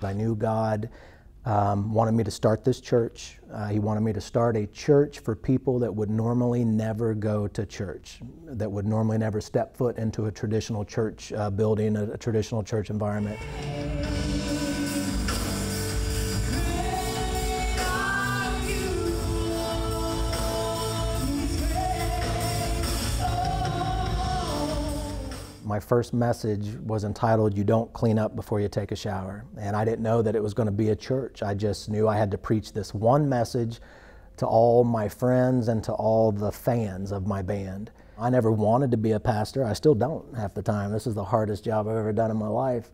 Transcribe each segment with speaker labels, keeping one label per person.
Speaker 1: I knew God wanted me to start this church. He wanted me to start a church for people that would normally never go to church, that would normally never step foot into a traditional church building, a traditional church environment. My first message was entitled, "You Don't Clean Up Before You Take a Shower." And I didn't know that it was going to be a church. I just knew I had to preach this one message to all my friends and to all the fans of my band. I never wanted to be a pastor. I still don't half the time. This is the hardest job I've ever done in my life.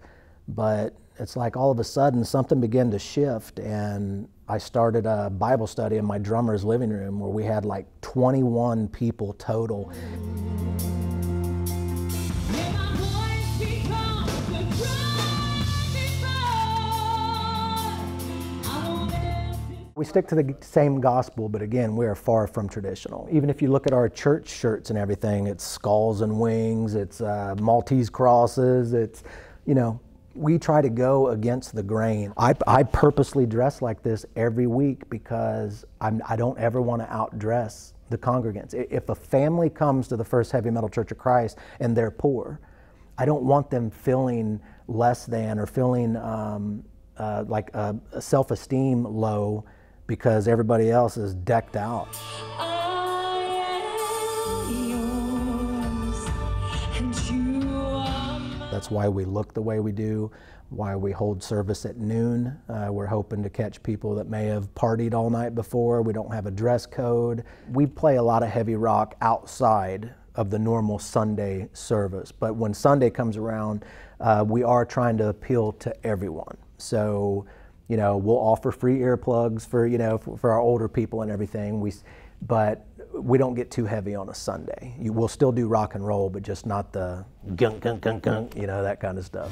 Speaker 1: But it's like all of a sudden something began to shift, and I started a Bible study in my drummer's living room where we had like 21 people total. We stick to the same gospel, but again, we are far from traditional. Even if you look at our church shirts and everything, it's skulls and wings, it's Maltese crosses, it's, you know, we try to go against the grain. I purposely dress like this every week because I don't ever want to outdress the congregants. If a family comes to the First Heavy Metal Church of Christ and they're poor, I don't want them feeling less than or feeling like a self-esteem low because everybody else is decked out. That's why we look the way we do, why we hold service at noon. We're hoping to catch people that may have partied all night before. We don't have a dress code. We play a lot of heavy rock outside of the normal Sunday service. But when Sunday comes around, we are trying to appeal to everyone. So, you know, we'll offer free earplugs for, you know, for our older people and everything. But we don't get too heavy on a Sunday. We'll still do rock and roll, but just not the gunk, gunk, gunk, gunk, you know, that kind of stuff.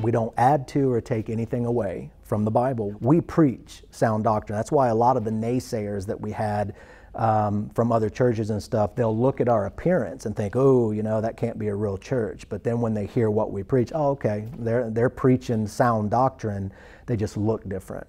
Speaker 1: We don't add to or take anything away from the Bible. We preach sound doctrine. That's why a lot of the naysayers that we had from other churches and stuff, they'll look at our appearance and think, oh, you know, that can't be a real church. But then when they hear what we preach, oh, okay, they're preaching sound doctrine. They just look different.